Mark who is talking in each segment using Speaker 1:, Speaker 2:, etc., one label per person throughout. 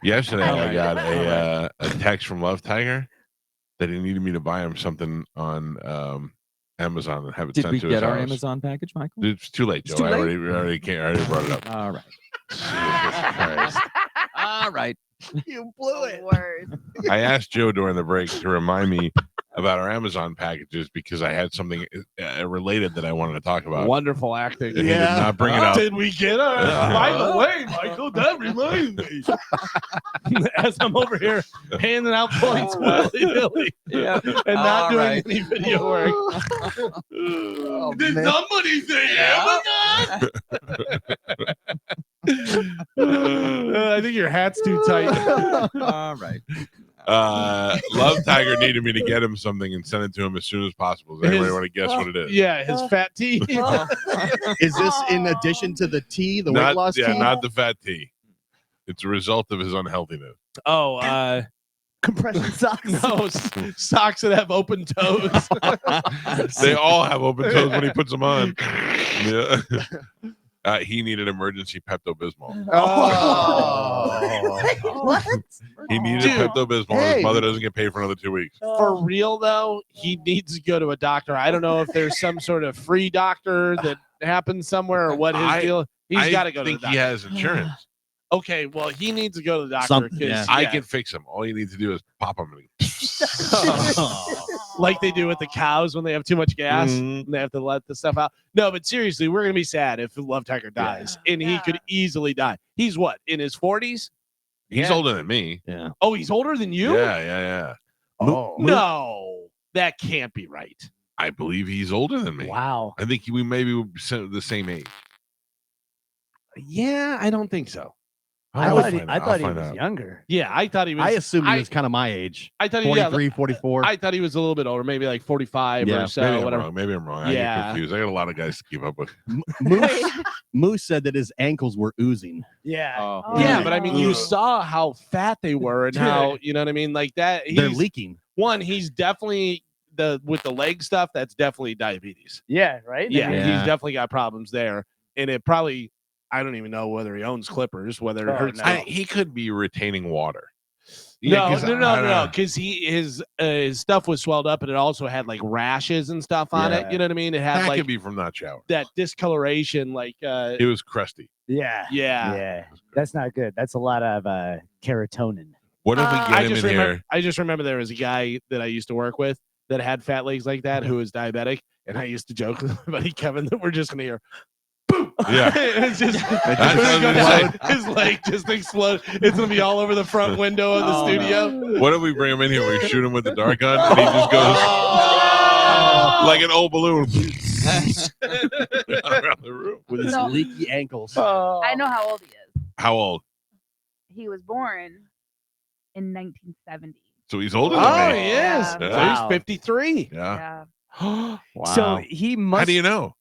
Speaker 1: Yesterday, I got a text from Love Tiger that he needed me to buy him something on Amazon and have it
Speaker 2: Did
Speaker 1: sent
Speaker 2: we
Speaker 1: to his
Speaker 2: get our
Speaker 1: house.
Speaker 2: Amazon package, Michael?
Speaker 1: It's too late, Joe. I already brought it up.
Speaker 2: All right.
Speaker 1: Jesus Christ.
Speaker 2: All right.
Speaker 3: You blew it.
Speaker 4: Worst.
Speaker 1: I asked Joe during the break to remind me about our Amazon packages because I had something related that I wanted to talk about.
Speaker 5: Wonderful acting.
Speaker 1: And he did not bring it up.
Speaker 5: Did we get our? By the way, Michael, that reminds me. As I'm over here handing out points willy-nilly and not doing any video work. Did somebody say Amazon? I think your hat's too tight.
Speaker 2: All right.
Speaker 1: Love Tiger needed me to get him something and send it to him as soon as possible. Does anybody want to guess what it is?
Speaker 5: Yeah, his fat tea.
Speaker 3: Is this in addition to the tea, the weight loss tea?
Speaker 1: Not the fat tea. It's a result of his unhealthiness.
Speaker 5: Oh,
Speaker 3: Compression socks.
Speaker 5: no, socks that have open toes.
Speaker 1: They all have open toes when he puts them on. Yeah. He needed emergency Pepto Bismol.
Speaker 3: What?
Speaker 1: He needed
Speaker 5: Dude,
Speaker 1: Pepto Bismol.
Speaker 3: hey.
Speaker 1: His mother doesn't get paid for another 2 weeks.
Speaker 5: For real though, he needs to go to a doctor. I don't know if there's some sort of free doctor that happens somewhere or what his deal. He's got to go to the
Speaker 1: I think
Speaker 5: doctor.
Speaker 1: he has insurance.
Speaker 5: Okay, well, he needs to go to the doctor
Speaker 3: Something,
Speaker 5: because
Speaker 1: I can fix him. All you need to do is pop him.
Speaker 5: like they do with the cows when they have too much gas
Speaker 1: Mhm.
Speaker 5: and they have to let the stuff out. No, but seriously, we're gonna be sad if Love Tiger dies, and he could easily die. He's what, in his 40s?
Speaker 1: He's older than me.
Speaker 3: Yeah.
Speaker 5: Oh, he's older than you?
Speaker 1: Yeah.
Speaker 3: Oh.
Speaker 5: No, that can't be right.
Speaker 1: I believe he's older than me.
Speaker 4: Wow.
Speaker 1: I think we maybe were the same age.
Speaker 5: Yeah, I don't think so.
Speaker 4: I
Speaker 1: I'll
Speaker 4: thought he,
Speaker 1: find
Speaker 4: I
Speaker 1: out.
Speaker 4: thought
Speaker 1: I'll
Speaker 4: he
Speaker 1: find
Speaker 4: was
Speaker 1: out.
Speaker 4: younger.
Speaker 5: Yeah, I thought he was.
Speaker 3: I assumed he was kind of my age.
Speaker 5: I thought he,
Speaker 3: 43, 44.
Speaker 5: I thought he was a little bit older, maybe like 45
Speaker 3: Yeah,
Speaker 5: or so.
Speaker 1: Maybe I'm
Speaker 5: Whatever.
Speaker 1: wrong. Maybe I'm wrong. I
Speaker 5: Yeah.
Speaker 1: get confused. I got a lot of guys to keep up with.
Speaker 3: Moose said that his ankles were oozing.
Speaker 4: Yeah.
Speaker 2: Oh.
Speaker 5: Yeah,
Speaker 4: Yeah.
Speaker 5: but I mean, you saw how fat they were and how, you know what I mean? Like that.
Speaker 3: They're
Speaker 5: He's,
Speaker 3: leaking.
Speaker 5: one, he's definitely with the leg stuff, that's definitely diabetes.
Speaker 4: Yeah. Right.
Speaker 5: Yeah,
Speaker 3: Yeah.
Speaker 5: he's definitely got problems there. And it probably, I don't even know whether he owns clippers, whether it
Speaker 4: Oh,
Speaker 5: hurts.
Speaker 4: no.
Speaker 1: He could be retaining water.
Speaker 5: No,
Speaker 1: 'cause
Speaker 5: no, because his stuff was swelled up and it also had like rashes and stuff on it.
Speaker 4: Yeah.
Speaker 5: You know what I mean? It had
Speaker 1: That
Speaker 5: like
Speaker 1: could be from not shower.
Speaker 5: that discoloration, like
Speaker 1: It was crusty.
Speaker 4: Yeah.
Speaker 5: yeah.
Speaker 4: Yeah. That's not good. That's a lot of serotonin.
Speaker 1: What if we get him in here?
Speaker 5: I just remember there was a guy that I used to work with that had fat legs like that who was diabetic, and I used to joke with my buddy Kevin that we're just gonna hear boom.
Speaker 1: Yeah.
Speaker 5: It's just
Speaker 1: That's what I was gonna say.
Speaker 5: his leg just explode. It's gonna be all over the front window of the studio.
Speaker 1: What if we bring him in here? We shoot him with the dart gun, and he just goes like an old balloon around the room.
Speaker 3: With his
Speaker 4: No.
Speaker 3: leaky ankles.
Speaker 4: I know how old he is.
Speaker 1: How old?
Speaker 4: He was born in 1970.
Speaker 1: So he's older
Speaker 5: Oh,
Speaker 1: than
Speaker 5: he
Speaker 1: me.
Speaker 5: is.
Speaker 4: Yeah.
Speaker 5: So
Speaker 4: Wow.
Speaker 5: he's 53.
Speaker 1: Yeah.
Speaker 4: Yeah.
Speaker 6: So he must.
Speaker 1: How do you know?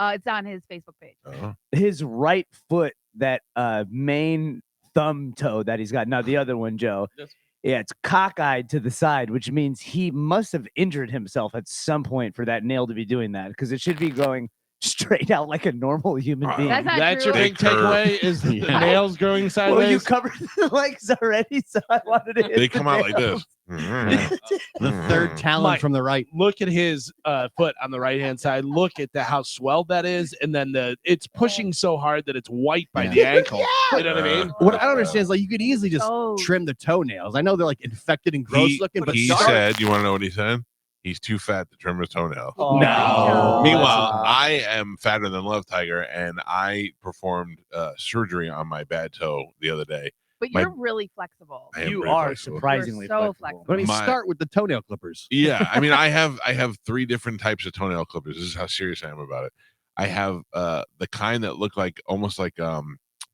Speaker 4: It's on his Facebook page.
Speaker 1: Oh.
Speaker 6: His right foot, that main thumb toe that he's got. Now the other one, Joe.
Speaker 5: Yes.
Speaker 6: Yeah, it's cockeyed to the side, which means he must have injured himself at some point for that nail to be doing that, because it should be going straight out like a normal human being.
Speaker 4: That's not
Speaker 5: That's
Speaker 4: true.
Speaker 5: your big
Speaker 1: They curve.
Speaker 5: takeaway is the
Speaker 3: Yeah.
Speaker 5: nails growing sideways.
Speaker 6: Well, you covered the legs already, so I wanted to hit
Speaker 1: They
Speaker 6: the
Speaker 1: come out like
Speaker 6: nails.
Speaker 1: this.
Speaker 3: The third talon
Speaker 5: Mike.
Speaker 3: from the right.
Speaker 5: Look at his foot on the right hand side. Look at how swelled that is, and then it's pushing so hard that it's white by the ankle. You know what I mean?
Speaker 3: What I don't understand is like you could easily just
Speaker 4: Oh.
Speaker 3: trim the toenails. I know they're like infected and gross looking, but
Speaker 1: he
Speaker 3: start-
Speaker 1: said, you want to know what he said? He's too fat to trim his toenail.
Speaker 6: Oh,
Speaker 4: No.
Speaker 1: Meanwhile, I am fatter than Love Tiger, and I performed surgery on my bad toe the other day.
Speaker 4: But
Speaker 1: My-
Speaker 4: you're really flexible.
Speaker 1: I am
Speaker 6: You
Speaker 1: pretty
Speaker 6: are
Speaker 1: flexible.
Speaker 6: surprisingly
Speaker 4: You're so
Speaker 6: flexible.
Speaker 3: But I mean,
Speaker 1: My-
Speaker 3: start with the toenail clippers.
Speaker 1: Yeah, I mean, I have 3 different types of toenail clippers. This is how serious I am about it. I have the kind that look like almost like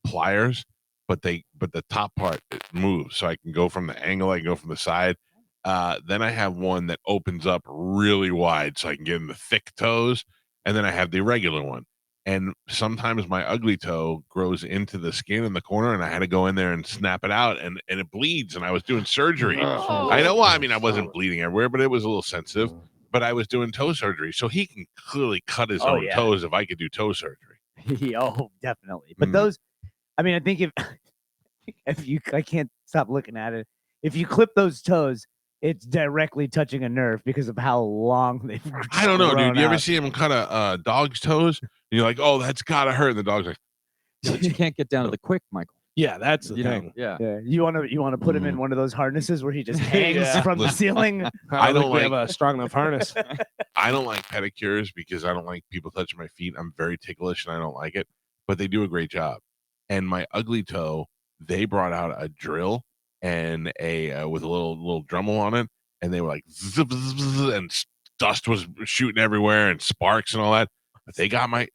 Speaker 1: pliers, but the top part it moves, so I can go from the angle, I can go from the side. Then I have one that opens up really wide, so I can get in the thick toes, and then I have the regular one. And sometimes my ugly toe grows into the skin in the corner, and I had to go in there and snap it out, and it bleeds. And I was doing surgery.
Speaker 4: Oh.
Speaker 1: I know. Well, I mean, I wasn't bleeding everywhere, but it was a little sensitive. But I was doing toe surgery, so he can clearly cut his
Speaker 6: Oh,
Speaker 1: own
Speaker 6: yeah.
Speaker 1: toes if I could do toe surgery.
Speaker 6: Oh, definitely. But
Speaker 1: Mm.
Speaker 6: those, I mean, I think if you, I can't stop looking at it. If you clip those toes, it's directly touching a nerve because of how long they've.
Speaker 1: I don't know, dude.
Speaker 6: grown
Speaker 1: You ever
Speaker 6: out.
Speaker 1: see him cut a dog's toes? And you're like, oh, that's gotta hurt. And the dog's like,
Speaker 2: Yeah, but you can't get down to the quick, Michael.
Speaker 5: Yeah, that's the
Speaker 2: You know,
Speaker 5: thing.
Speaker 2: yeah.
Speaker 6: Yeah, you want to put him in one of those harnesses where he just hangs
Speaker 5: Yeah.
Speaker 6: from the
Speaker 1: Listen,
Speaker 6: ceiling.
Speaker 5: I don't
Speaker 1: don't
Speaker 5: think we have
Speaker 1: like-
Speaker 5: a strong enough harness.
Speaker 1: I don't like pedicures because I don't like people touching my feet. I'm very ticklish and I don't like it, but they do a great job. And my ugly toe, they brought out a drill and a with a little Dremel on it, and they were like zip, zip, zip, and dust was shooting everywhere and sparks and all that. But they got my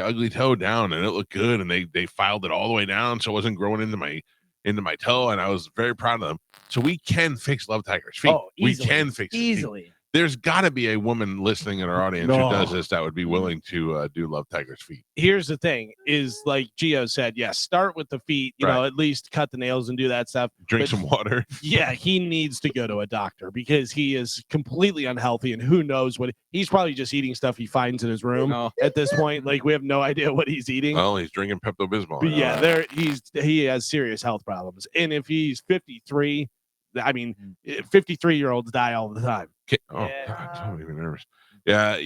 Speaker 1: ugly toe down and it looked good, and they filed it all the way down so it wasn't growing into my toe, and I was very proud of them. So we can fix Love Tiger's feet.
Speaker 6: Oh, easily.
Speaker 1: We can fix his feet.
Speaker 6: Easily.
Speaker 1: There's got to be a woman listening in our audience who does this that would be willing to do Love Tiger's feet.
Speaker 5: Here's the thing: is like Gio said, yes, start with the feet. You know,
Speaker 1: Right.
Speaker 5: at least cut the nails and do that stuff.
Speaker 1: Drink
Speaker 5: But-
Speaker 1: some water.
Speaker 5: Yeah, he needs to go to a doctor because he is completely unhealthy, and who knows what he's probably just eating stuff he finds in his room
Speaker 2: Oh.
Speaker 5: at this point. Like we have no idea what he's eating.
Speaker 1: Well, he's drinking Pepto Bismol.
Speaker 5: But yeah, he has serious health problems, and if he's 53, I mean, 53-year-olds die all the time.
Speaker 1: Oh,
Speaker 6: Yeah.
Speaker 1: God, I'm even nervous. Yeah,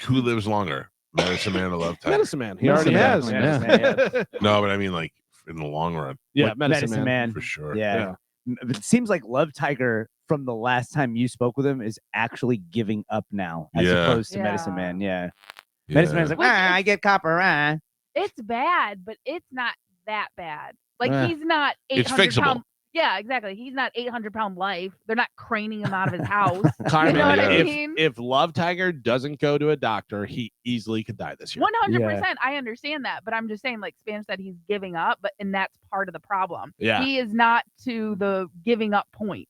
Speaker 1: who lives longer, Medicine Man or Love Tiger?
Speaker 5: Medicine Man, he
Speaker 2: Medicine
Speaker 5: already
Speaker 2: Man,
Speaker 5: has.
Speaker 6: Medicine Man,
Speaker 1: No, but I mean, like in the long run,
Speaker 5: Yeah,
Speaker 6: What-
Speaker 5: Medicine, Man.
Speaker 1: for sure.
Speaker 6: Yeah. It seems like Love Tiger from the last time you spoke with him is actually giving up now, as
Speaker 1: Yeah.
Speaker 6: opposed to Medicine
Speaker 7: Yeah.
Speaker 6: Man. Yeah.
Speaker 1: Yeah.
Speaker 6: Medicine Man's like,
Speaker 7: Which
Speaker 6: I
Speaker 7: is-
Speaker 6: get copper.
Speaker 7: It's bad, but it's not that bad. Like
Speaker 6: Eh.
Speaker 7: he's not
Speaker 1: It's
Speaker 7: 800
Speaker 1: fixable.
Speaker 7: pound. Yeah, exactly. He's not 800-pound life. They're not craning him out of his house.
Speaker 5: Carmen,
Speaker 7: You know what
Speaker 1: I
Speaker 5: if Love Tiger doesn't go to a doctor, he easily could die this year.
Speaker 7: 100%. I understand that, but I'm just saying, like Spanish said, he's giving up, and that's part of the problem.
Speaker 5: Yeah.
Speaker 7: He is not to the giving up point.